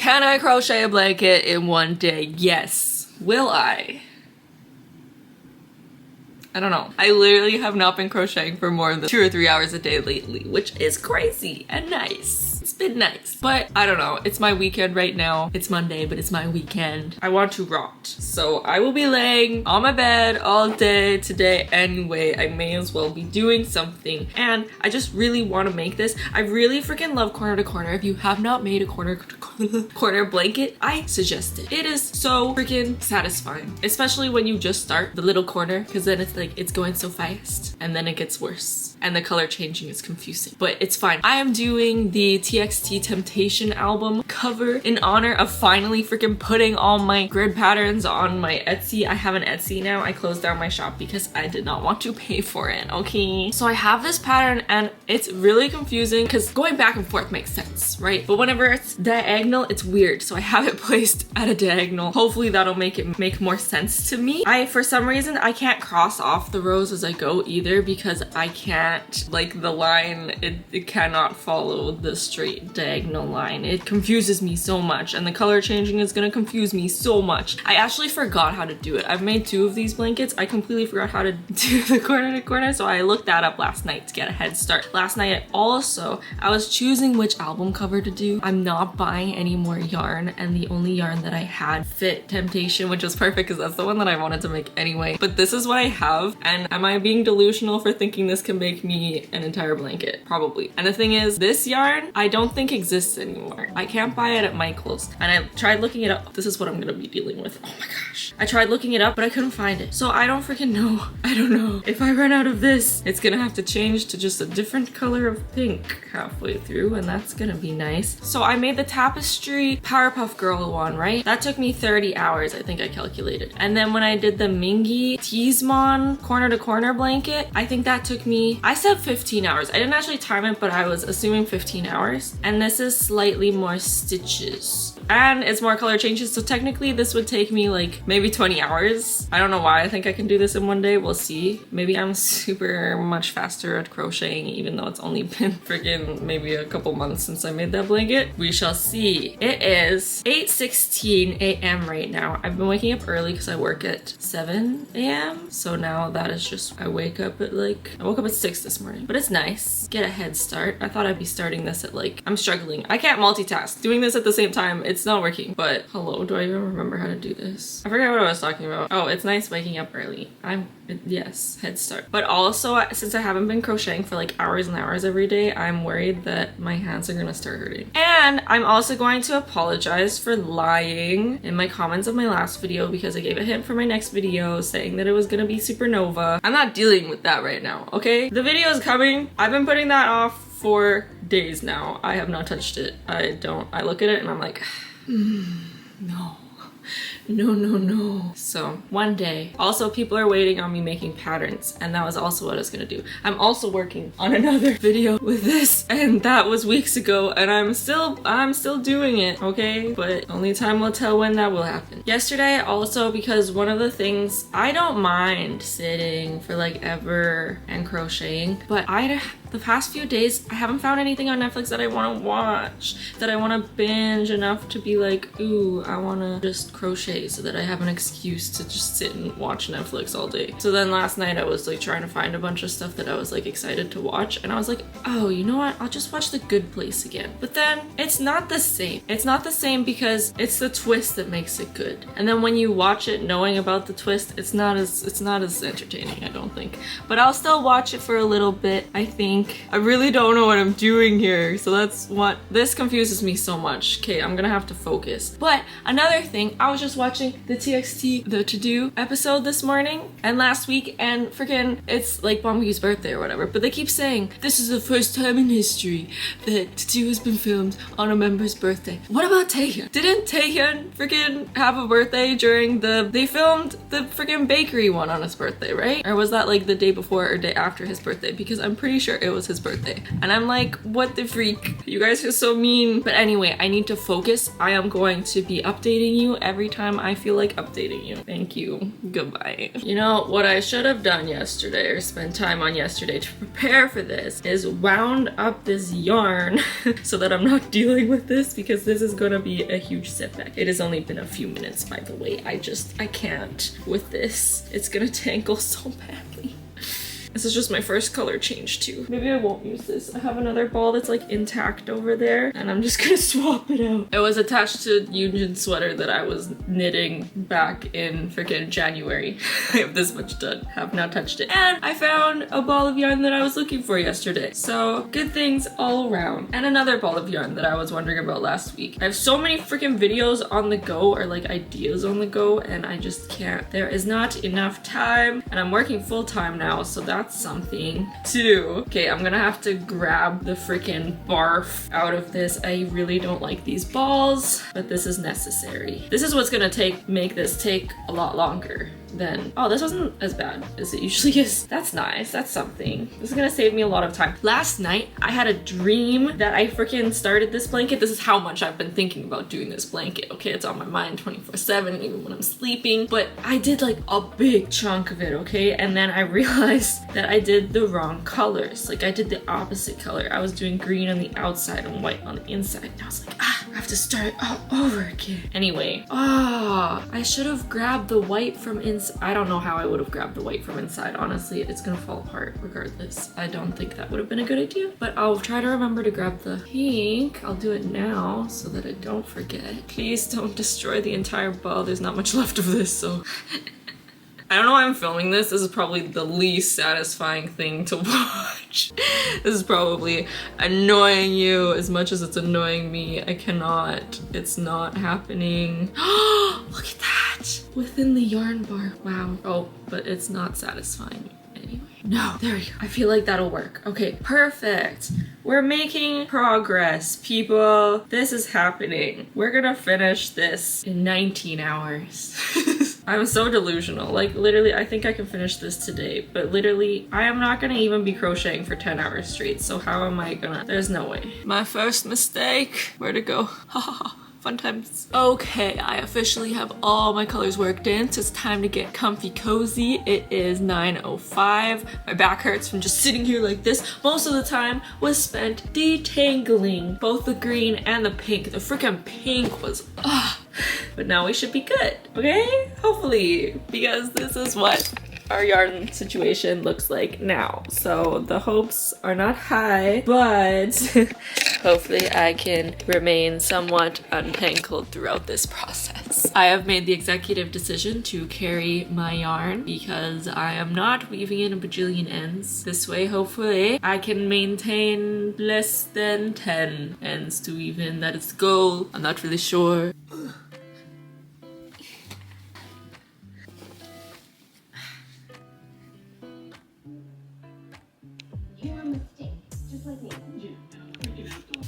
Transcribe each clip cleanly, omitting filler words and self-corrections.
Can I crochet a blanket in one day? Yes. Will I? I don't know. I literally have not been crocheting for more than 2 or 3 hours a day lately, which is crazy and nice. It's been nice, but I don't know. It's my weekend right now. It's Monday, but it's my weekend. I want to rot. So I will be laying on my bed all day today anyway. I may as well be doing something. And I just really want to make this. I really freaking love corner to corner. If you have not made a corner blanket, I suggest it. It is so freaking satisfying, especially when you just start the little corner, because then it's like it's going so fast and then it gets worse and the color changing is confusing, but it's fine. I am doing the TXT Temptation album cover in honor of finally freaking putting all my grid patterns on my Etsy. I have an Etsy now. I closed down my shop because I did not want to pay for it, okay? So I have this pattern and it's really confusing because going back and forth makes sense, right? But whenever it's diagonal, it's weird. So I have it placed at a diagonal. Hopefully that'll make it make more sense to me. For some reason, I can't cross off the rows as I go either because I can't, like the line, it cannot follow the straight diagonal line. It confuses me so much and the color changing is gonna confuse me so much. I actually forgot how to do it. I've made 2 of these blankets. I completely forgot how to do the corner to corner, so I looked that up last night to get a head start. Last night I was choosing which album cover to do. I'm not buying any more yarn, and the only yarn that I had fit Temptation, which was perfect because that's the one that I wanted to make anyway. But this is what I have, and am I being delusional for thinking this can make me an entire blanket? Probably. And the thing is, this yarn I don't think exists anymore. I can't buy it at Michael's, and I tried looking it up. This is what I'm gonna be dealing with. Oh my gosh. I tried looking it up, but I couldn't find it. So I don't freaking know. I don't know. If I run out of this, it's gonna have to change to just a different color of pink halfway through, and that's gonna be nice. So I made the Tapestry Powerpuff Girl one, right? That took me 30 hours, I think I calculated. And then when I did the Mingy Teasmon corner to corner blanket, I think that took me, I said 15 hours. I didn't actually time it, but I was assuming 15 hours. And this is slightly more stitches. And it's more color changes, so technically this would take me like maybe 20 hours. I don't know why I think I can do this in one day. We'll see. Maybe I'm super much faster at crocheting even though it's only been freaking maybe a couple months since I made that blanket. We shall see. It is 8:16 a.m. right now. I've been waking up early because I work at 7 a.m. So now that is just, I woke up at 6 this morning, but it's nice. Get a head start. I thought I'd be starting this at like, I'm struggling. I can't multitask. Doing this at the same time, it's not working. But hello, do I even remember how to do this? I forgot what I was talking about. Oh, it's nice waking up early. Yes, head start. But also, since I haven't been crocheting for like hours and hours every day, I'm worried that my hands are gonna start hurting. And I'm also going to apologize for lying in my comments of my last video because I gave a hint for my next video saying that it was gonna be supernova. I'm not dealing with that right now, okay? The video is coming. I've been putting that off for days now. I have not touched it. I look at it and I'm like, no. No. So one day. Also, people are waiting on me making patterns, and that was also what I was gonna do. I'm also working on another video with this, and that was weeks ago, and I'm still doing it, okay? But only time will tell when that will happen. Yesterday also, because one of the things, I don't mind sitting for like ever and crocheting, but the past few days, I haven't found anything on Netflix that I want to watch, that I want to binge enough to be like, ooh, I want to just crochet so that I have an excuse to just sit and watch Netflix all day. So then last night I was like trying to find a bunch of stuff that I was like excited to watch, and I was like, oh, you know what? I'll just watch The Good Place again. But then it's not the same. It's not the same because it's the twist that makes it good. And then when you watch it knowing about the twist, it's not as entertaining, I don't think. But I'll still watch it for a little bit, I think. I really don't know what I'm doing here, so that's what this confuses me so much. Okay, I'm gonna have to focus. But another thing, I was just watching the TXT the To Do episode this morning and last week, and freaking it's like Bumblebee birthday or whatever, but they keep saying this is the first time in history that To Do has been filmed on a member's birthday. What about Taehyun? Didn't Taehyun freaking have a birthday during they filmed the freaking bakery one on his birthday, right? Or was that like the day before or day after his birthday? Because I'm pretty sure it it was his birthday. And I'm like, what the freak? You guys are so mean. But anyway, I need to focus. I am going to be updating you every time I feel like updating you. Thank you. Goodbye. You know, what I should have done yesterday, or spent time on yesterday to prepare for this, is wound up this yarn so that I'm not dealing with this, because this is gonna be a huge setback. It has only been a few minutes, by the way. I can't with this. It's gonna tangle so badly. This is just my first color change too. Maybe I won't use this. I have another ball that's like intact over there and I'm just gonna swap it out. It was attached to a union sweater that I was knitting back in freaking January. I have this much done. Have not touched it. And I found a ball of yarn that I was looking for yesterday. So good things all around. And another ball of yarn that I was wondering about last week. I have so many freaking videos on the go, or like ideas on the go, and I just can't. There is not enough time, and I'm working full time now, so that's something too. Okay, I'm gonna have to grab the freaking barf out of this. I really don't like these balls, but this is necessary. This is what's gonna make this take a lot longer than, oh, this wasn't as bad as it usually is. That's nice. That's something. This is gonna save me a lot of time. Last night, I had a dream that I freaking started this blanket. This is how much I've been thinking about doing this blanket. Okay, it's on my mind 24/7, even when I'm sleeping. But I did like a big chunk of it, okay? And then I realized that I did the wrong colors. Like I did the opposite color. I was doing green on the outside and white on the inside. And I was like, I have to start all over again. Anyway, I should have grabbed the white from inside. I don't know how I would have grabbed the white from inside. Honestly, it's gonna fall apart regardless. I don't think that would have been a good idea, but I'll try to remember to grab the pink. I'll do it now so that I don't forget. Please don't destroy the entire ball. There's not much left of this, so. I don't know why I'm filming this. This is probably the least satisfying thing to watch. This is probably annoying you as much as it's annoying me. I cannot. It's not happening. Look at that! Within the yarn bar. Wow. Oh, but it's not satisfying. Anyway. No, there we go. I feel like that'll work. Okay, perfect. We're making progress, people. This is happening. We're gonna finish this in 19 hours. I'm so delusional. Like literally, I think I can finish this today, but literally, I am not gonna even be crocheting for 10 hours straight. So how am I gonna? There's no way. My first mistake. Where'd it go? Fun times. Okay, I officially have all my colors worked in, so it's time to get comfy cozy. It is 9:05. My back hurts from just sitting here like this. Most of the time was spent detangling both the green and the pink. The freaking pink was, but now we should be good, okay? Hopefully, because this is what our yarn situation looks like now. So the hopes are not high, but hopefully I can remain somewhat untangled throughout this process. I have made the executive decision to carry my yarn because I am not weaving in a bajillion ends. This way, hopefully, I can maintain less than 10 ends to weave in. That is the goal. I'm not really sure.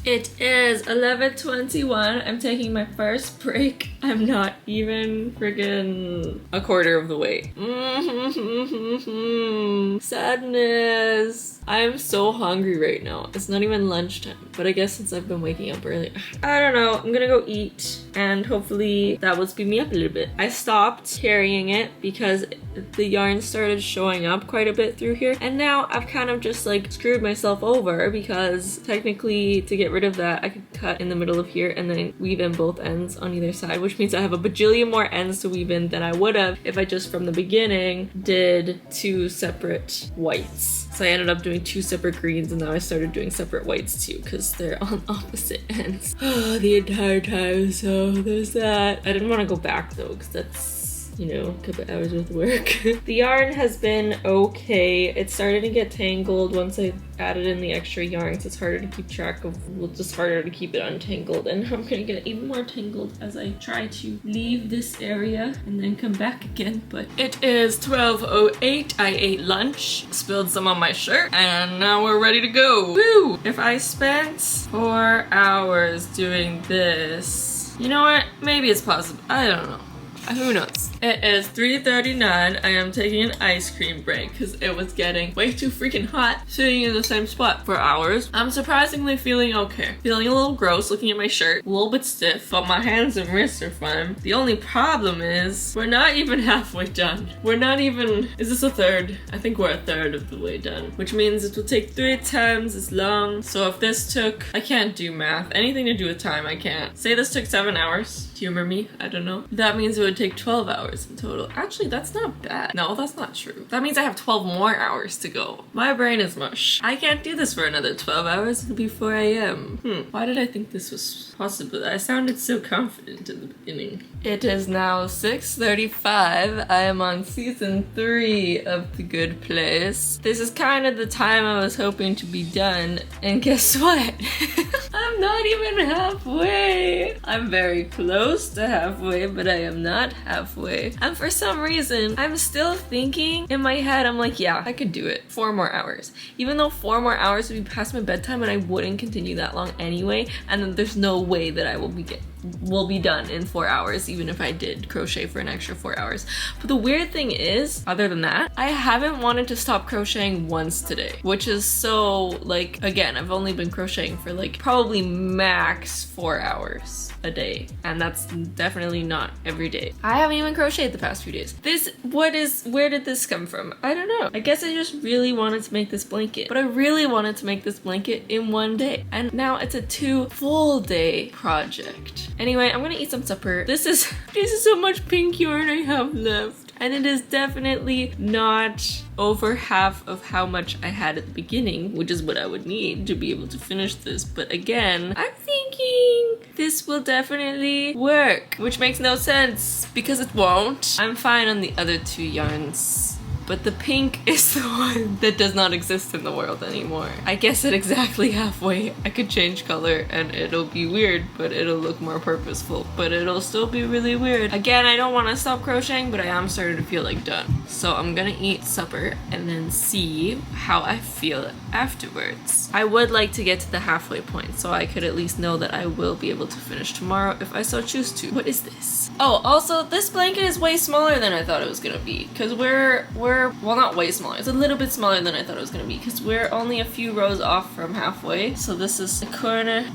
It is 11:21. I'm taking my first break. I'm not even friggin' a quarter of the way. Sadness. I am so hungry right now. It's not even lunchtime, but I guess since I've been waking up early, I don't know. I'm gonna go eat and hopefully that will speed me up a little bit. I stopped carrying it because the yarn started showing up quite a bit through here, and now I've kind of just like screwed myself over because technically to get rid of that I could cut in the middle of here and then weave in both ends on either side, which means I have a bajillion more ends to weave in than I would have if I just from the beginning did 2 separate whites. So I ended up doing 2 separate greens, and now I started doing separate whites too because they're on opposite ends the entire time, so there's that. I didn't want to go back though because that's, you know, a couple hours worth of work. The yarn has been okay. It started to get tangled once I added in the extra yarn, so it's harder to keep track of, well, just harder to keep it untangled, and I'm gonna get even more tangled as I try to leave this area and then come back again. But it is 12:08. I ate lunch, spilled some on my shirt, and now we're ready to go. Woo! If I spent 4 hours doing this, you know what? Maybe it's possible. I don't know. Who knows? It is 3:39. I am taking an ice cream break because it was getting way too freaking hot sitting in the same spot for hours. I'm surprisingly feeling okay. Feeling a little gross looking at my shirt, a little bit stiff, but my hands and wrists are fine. The only problem is we're not even halfway done. We're not even, is this a third? I think we're a third of the way done, which means it will take 3 times as long. So if this took, I can't do math, anything to do with time, I can't. Say this took 7 hours. Humor me, I don't know. That means it would take 12 hours in total. Actually, that's not bad. No, that's not true. That means I have 12 more hours to go. My brain is mush. I can't do this for another 12 hours. It'll be 4 a.m. Why did I think this was possible? I sounded so confident in the beginning. It is now 6:35. I am on season 3 of The Good Place. This is kind of the time I was hoping to be done, and guess what? I'm not even halfway. I'm very close to halfway, but I am not halfway. And for some reason, I'm still thinking in my head, I'm like, yeah, I could do it. 4 more hours. Even though 4 more hours would be past my bedtime and I wouldn't continue that long anyway, and then there's no way that I will be done in 4 hours, even if I did crochet for an extra 4 hours. But the weird thing is, other than that, I haven't wanted to stop crocheting once today, which is so, like, again, I've only been crocheting for like probably max 4 hours a day, and that's definitely not every day. I haven't even crocheted the past few days. Where did this come from? I don't know. I guess I just really wanted to make this blanket, but I really wanted to make this blanket in 1 day, and now it's a 2 full day project. Anyway, I'm gonna eat some supper. This is so much pink yarn I have left. And it is definitely not over half of how much I had at the beginning, which is what I would need to be able to finish this. But again, I'm thinking this will definitely work, which makes no sense because it won't. I'm fine on the other 2 yarns. But the pink is the one that does not exist in the world anymore. I guess at exactly halfway, I could change color and it'll be weird, but it'll look more purposeful. But it'll still be really weird. Again, I don't want to stop crocheting, but I am starting to feel like done. So I'm gonna eat supper and then see how I feel afterwards. I would like to get to the halfway point so I could at least know that I will be able to finish tomorrow if I so choose to. What is this? Oh, also, this blanket is way smaller than I thought it was gonna be, because we're well, not way smaller, it's a little bit smaller than I thought it was gonna be, because we're only a few rows off from halfway. So this is a corner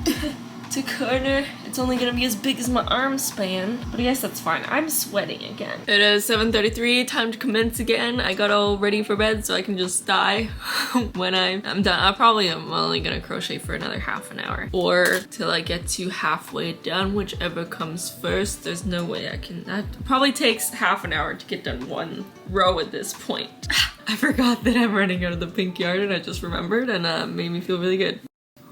to corner. It's only gonna be as big as my arm span, but I guess that's fine. I'm sweating again. It is 7:33, time to commence again. I got all ready for bed so I can just die when I'm done. I probably am only gonna crochet for another half an hour or till I get to halfway done, whichever comes first. There's no way I can, that probably takes half an hour to get done 1 row at this point. I forgot that I'm running out of the pink yarn and I just remembered, and made me feel really good.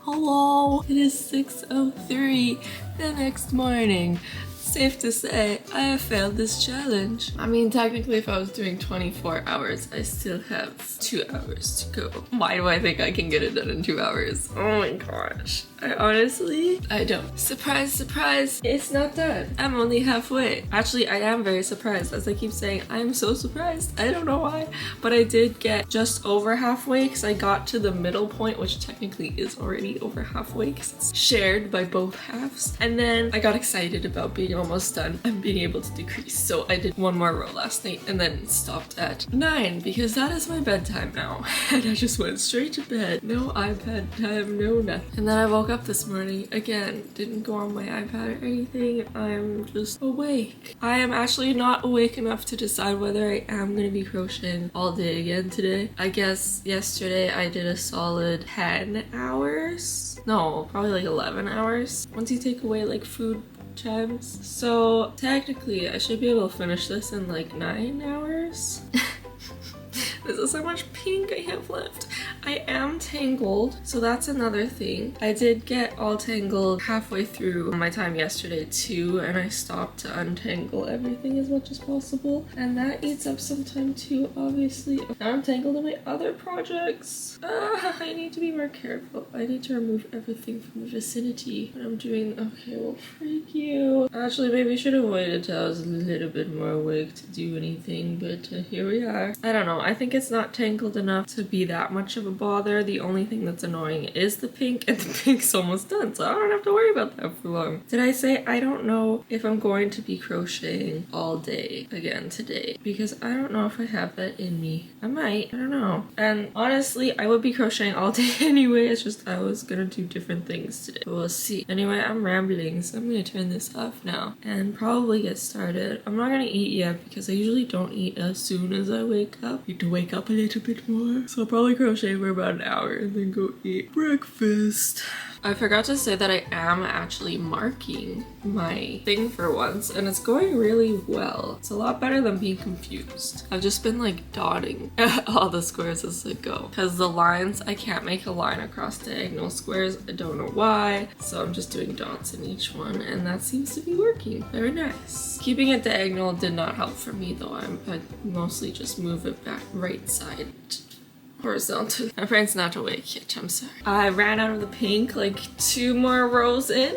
Hello, it is 6:03 the next morning. Safe to say, I have failed this challenge. I mean, technically if I was doing 24 hours, I still have 2 hours to go. Why do I think I can get it done in 2 hours? Oh my gosh. I don't. Surprise, surprise, it's not done. I'm only halfway. Actually, I am very surprised. As I keep saying, I'm so surprised. I don't know why, but I did get just over halfway because I got to the middle point, which technically is already over halfway because it's shared by both halves. And then I got excited about being almost done and being able to decrease. So I did 1 more row last night and then stopped at 9 because that is my bedtime now. And I just went straight to bed. No iPad time, no nothing. And then I woke up this morning again, didn't go on my iPad or anything. I'm just awake. I am actually not awake enough to decide whether I am gonna be crocheting all day again today. I guess yesterday I did a solid 10 hours. No, probably like 11 hours once you take away like food times. So technically I should be able to finish this in like 9 hours. This is how much pink I have left. I am tangled, so that's another thing. I did get all tangled halfway through my time yesterday too, and I stopped to untangle everything as much as possible. And that eats up some time too, obviously. Now I'm tangled in my other projects. I need to be more careful. I need to remove everything from the vicinity when I'm doing, okay, well, freak you. Actually, maybe I should have waited till I was a little bit more awake to do anything, but here we are. I don't know, I think it's not tangled enough to be that much of a bother. The only thing that's annoying is the pink, and the pink's almost done, so I don't have to worry about that for long. Did I say I don't know if I'm going to be crocheting all day again today? Because I don't know if I have that in me. I might, I don't know. And honestly, I would be crocheting all day anyway, it's just I was gonna do different things today. But we'll see. Anyway, I'm rambling, so I'm gonna turn this off now and probably get started. I'm not gonna eat yet because I usually don't eat as soon as I wake up. Need to wake up a little bit more. So I'll probably crochet for about an hour and then go eat breakfast. I forgot to say that I am actually marking my thing for once, and it's going really well. It's a lot better than being confused. I've just been like dotting all the squares as I go, because the lines, I can't make a line across diagonal squares. I don't know why, so I'm just doing dots in each one, and that seems to be working. Very nice. Keeping it diagonal did not help for me though. I mostly just move it back right side. Horizontal. My parents not awake yet, I'm sorry. I ran out of the pink like 2 more rows in.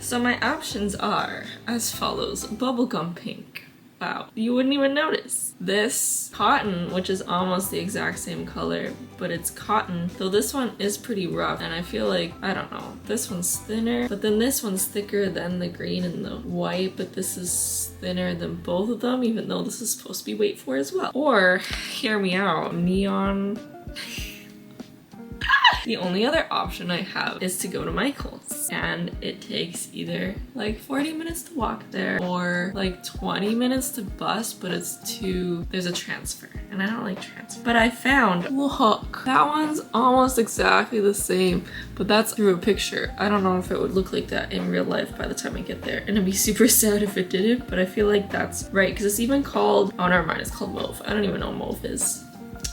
So my options are as follows. Bubblegum pink. Wow, you wouldn't even notice. This cotton, which is almost the exact same color, but it's cotton, though this one is pretty rough, and I feel like, I don't know, this one's thinner, but then this one's thicker than the green and the white, but this is thinner than both of them, even though this is supposed to be weight for as well. Or, hear me out, neon. The only other option I have is to go to Michael's, and it takes either like 40 minutes to walk there or like 20 minutes to bus, but there's a transfer, and I don't like transfer. But I found, look, that one's almost exactly the same, but that's through a picture. I don't know if it would look like that in real life by the time I get there, and I'd be super sad if it didn't, but I feel like that's right, because it's even called, oh never mind, it's called mauve. I don't even know what mauve is.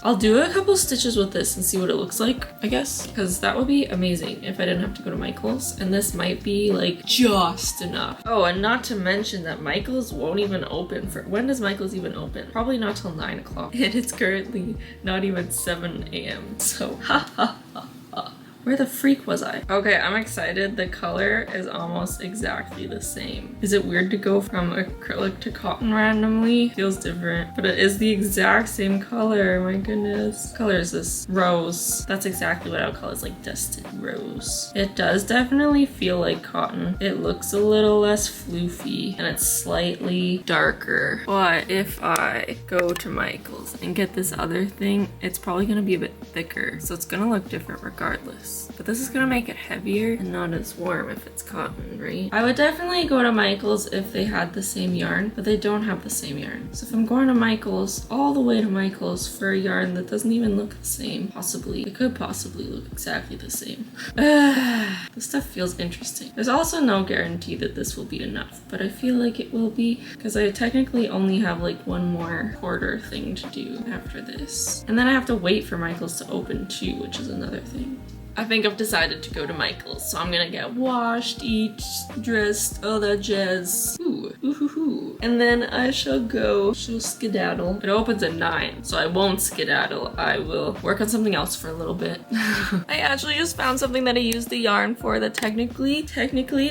I'll do a couple stitches with this and see what it looks like, I guess, because that would be amazing if I didn't have to go to Michael's, and this might be like just enough. Oh, and not to mention that Michael's won't even open for, when does Michael's even open? Probably not till 9 o'clock, and it's currently not even 7 a.m. So, ha ha ha ha. Where the freak was I? Okay, I'm excited. The color is almost exactly the same. Is it weird to go from acrylic to cotton randomly? Feels different, but it is the exact same color. My goodness. What color is this? Rose. That's exactly what I would call it. It's like dusted rose. It does definitely feel like cotton. It looks a little less floofy and it's slightly darker. But if I go to Michael's and get this other thing, it's probably gonna be a bit thicker. So it's gonna look different regardless. But this is gonna make it heavier and not as warm if it's cotton, right? I would definitely go to Michael's if they had the same yarn, but they don't have the same yarn. So if I'm going to Michael's, all the way to Michael's for a yarn that doesn't even look the same, possibly, it could possibly look exactly the same. This stuff feels interesting. There's also no guarantee that this will be enough, but I feel like it will be, because I technically only have like 1 more quarter thing to do after this. And then I have to wait for Michael's to open too, which is another thing. I think I've decided to go to Michael's, so I'm gonna get washed, eat, dressed, all that jazz. Ooh, ooh, ooh, ooh. And then I shall skedaddle. It opens at 9, so I won't skedaddle. I will work on something else for a little bit. I actually just found something that I used the yarn for that technically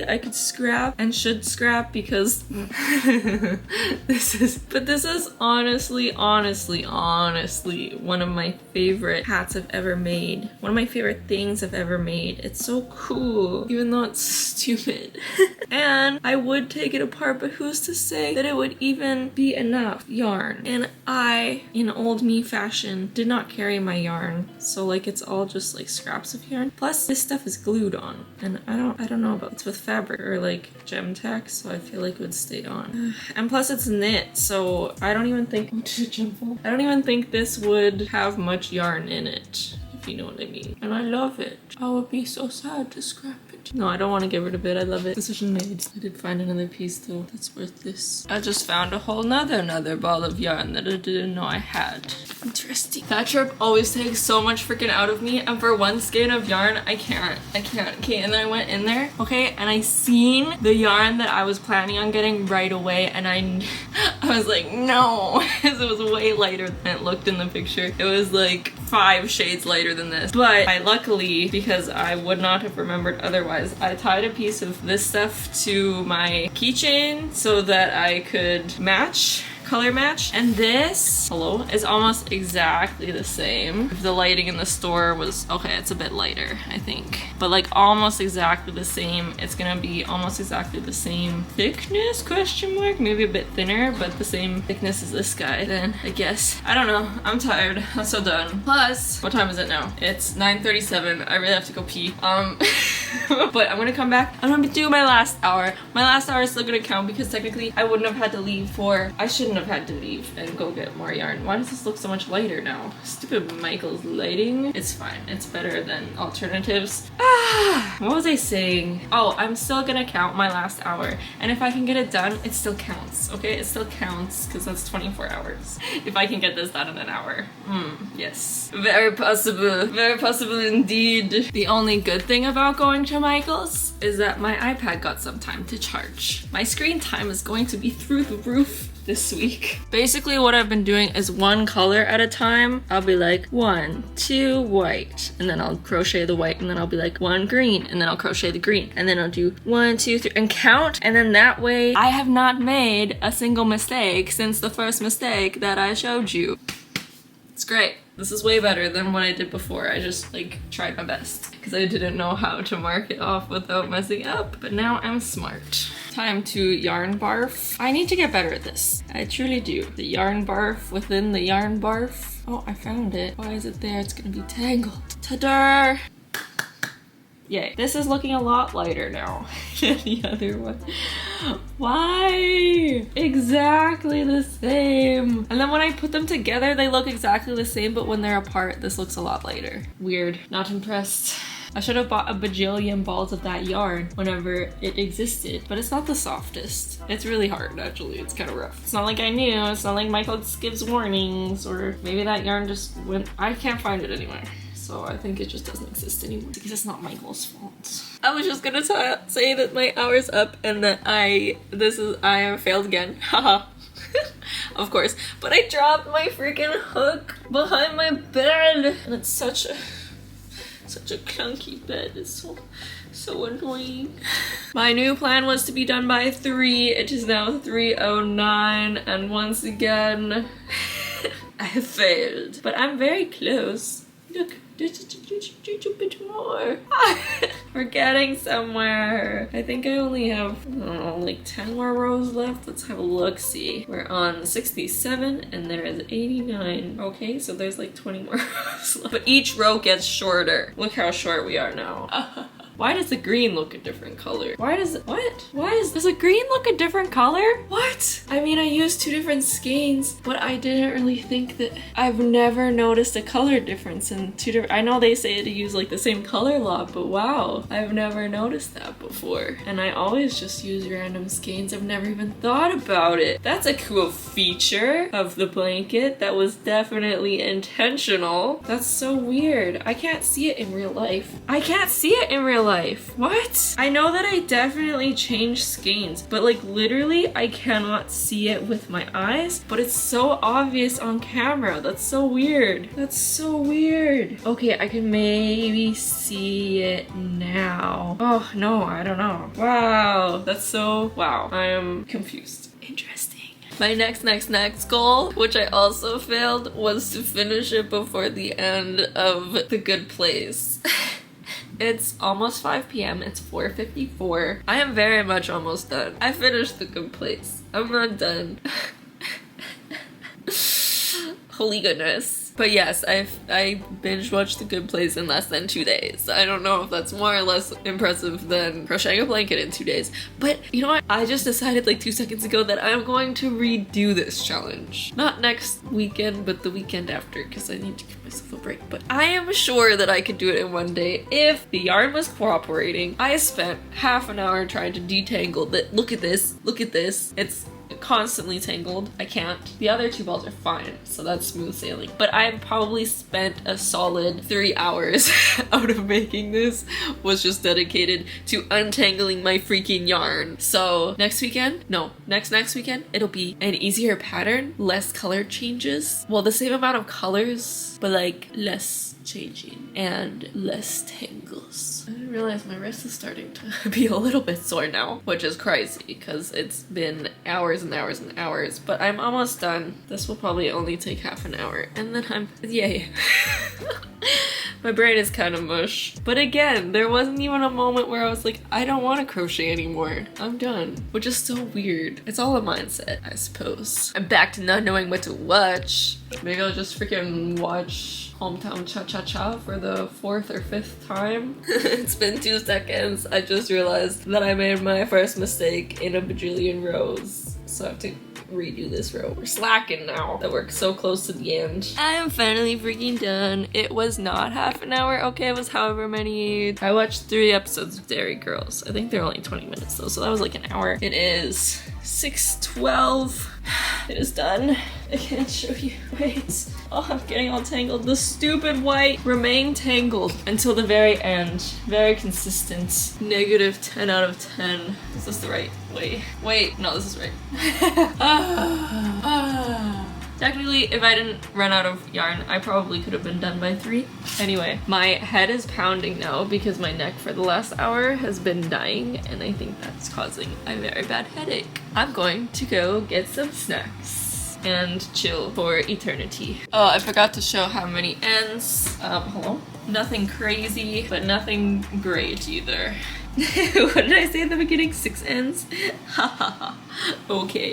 I could scrap and should scrap because this is honestly one of my favorite hats I've ever made. One of my favorite things I've ever made. It's so cool, even though it's stupid. And I would take it apart, but who's to say that it would even be enough yarn? And I, in old me fashion, did not carry my yarn, so like it's all just like scraps of yarn. Plus this stuff is glued on, and I don't know about it's with fabric or like gem tack, so I feel like it would stay on. And plus it's knit, so I don't even think this would have much yarn in it, if you know what I mean. And I love it. I would be so sad to scrap it. No, I don't want to get rid of it. I love it. Decision made. I did find another piece though that's worth this. I just found a whole another ball of yarn that I didn't know I had. Interesting. That trip always takes so much freaking out of me, and for one skein of yarn, I can't. Okay, and then I went in there, okay, and I seen the yarn that I was planning on getting right away, and I was like, no, because it was way lighter than it looked in the picture. It was like 5 shades lighter than this. But I luckily, because I would not have remembered otherwise, I tied a piece of this stuff to my keychain so that I could color match. And this, hello, is almost exactly the same. If the lighting in the store was, okay, it's a bit lighter, I think. But like almost exactly the same. It's gonna be almost exactly the same thickness, question mark, maybe a bit thinner, but the same thickness as this guy. Then I guess, I don't know, I'm tired, I'm so done. Plus, what time is it now? It's 9:37, I really have to go pee. But I'm gonna come back, I'm gonna do my last hour. My last hour is still gonna count because technically I wouldn't have had to leave I shouldn't have had to leave and go get more yarn. Why does this look so much lighter now? Stupid Michael's lighting. It's fine. It's better than alternatives. What was I saying? Oh, I'm still gonna count my last hour. And if I can get it done, it still counts, okay? It still counts because that's 24 hours. If I can get this done in an hour. Yes. Very possible. Very possible indeed. The only good thing about going to Michael's is that my iPad got some time to charge. My screen time is going to be through the roof this week. Basically what I've been doing is one color at a time. I'll be like 1, 2 white, and then I'll crochet the white, and then I'll be like 1 green, and then I'll crochet the green, and then I'll do 1, 2, 3 and count, and then that way I have not made a single mistake since the first mistake that I showed you. It's great. This is way better than what I did before. I just like tried my best because I didn't know how to mark it off without messing up, but now I'm smart. Time to yarn barf. I need to get better at this. I truly do. The yarn barf within the yarn barf. Oh, I found it. Why is it there? It's gonna be tangled. Ta-da! Yay. This is looking a lot lighter now than the other one. Why? Exactly the same. And then when I put them together, they look exactly the same, but when they're apart, this looks a lot lighter. Weird. Not impressed. I should have bought a bajillion balls of that yarn whenever it existed, but it's not the softest. It's really hard, actually. It's kind of rough. It's not like I knew. It's not like Michael gives warnings, or maybe that yarn just went... I can't find it anywhere. So I think it just doesn't exist anymore because it's not Michael's fault. I was just gonna say that my hour's up and that I have failed again. Haha. Of course. But I dropped my freaking hook behind my bed, and it's such a clunky bed. It's so annoying. My new plan was to be done by 3. It is now 3:09, and once again I have failed. But I'm very close. Look, just a bit more. We're getting somewhere. I think I only have, I don't know, like 10 more rows left. Let's have a look-see. We're on 67 and there is 89. Okay, so there's like 20 more rows left. But each row gets shorter. Look how short we are now. Why does the green look a different color? Does the green look a different color? What? I mean, I used 2 different skeins, but I didn't really think that... I've never noticed a color difference in 2 different... I know they say to use like the same color lot, but wow, I've never noticed that before. And I always just use random skeins. I've never even thought about it. That's a cool feature of the blanket. That was definitely intentional. That's so weird. I can't see it in real life. What? I know that I definitely changed skeins, but like literally I cannot see it with my eyes, but it's so obvious on camera. That's so weird. Okay, I can maybe see it now. Oh no, I don't know. Wow, wow. I am confused. Interesting. My next goal, which I also failed, was to finish it before the end of The Good Place. It's almost 5 p.m. It's 4:54. I am very much almost done. I finished The Good Place. I'm not done. Holy goodness. But yes, I binge watched The Good Place in less than 2 days. I don't know if that's more or less impressive than crocheting a blanket in 2 days. But you know what? I just decided like 2 seconds ago that I'm going to redo this challenge. Not next weekend, but the weekend after, because I need to give myself a break. But I am sure that I could do it in 1 day if the yarn was cooperating. I spent half an hour trying to detangle that. Look at this. It's constantly tangled. I can't. The other two balls are fine, so that's smooth sailing. But I've probably spent a solid 3 hours out of making this was just dedicated to untangling my freaking yarn. So next weekend, no, next weekend, it'll be an easier pattern, less color changes. Well, the same amount of colors, but like less changing and less tangles. I didn't realize my wrist is starting to be a little bit sore now, which is crazy because it's been hours and hours and hours, but I'm almost done. This will probably only take half an hour and then yay. My brain is kind of mush. But again, there wasn't even a moment where I was like, I don't want to crochet anymore. I'm done. Which is so weird. It's all a mindset, I suppose. I'm back to not knowing what to watch. Maybe I'll just freaking watch Hometown Cha-Cha-Cha for the 4th or 5th time. It's been 2 seconds. I just realized that I made my first mistake in a bajillion rows. So I have to redo this row. We're slacking now that we're so close to the end. I'm finally freaking done. It was not half an hour. Okay, it was however many. I watched 3 episodes of Dairy Girls. I think they're only 20 minutes though, so that was like an hour. It is 6:12. It is done. I can't show you. Wait. Oh, I'm getting all tangled. The stupid white remain tangled until the very end. Very consistent. -10 out of 10. Is this the right way? Wait, no, this is right. Technically, if I didn't run out of yarn, I probably could have been done by 3. Anyway, my head is pounding now because my neck for the last hour has been dying, and I think that's causing a very bad headache. I'm going to go get some snacks and chill for eternity. Oh, I forgot to show how many ends. Hello? Nothing crazy, but nothing great either. What did I say at the beginning? 6 ends? Hahaha. Okay.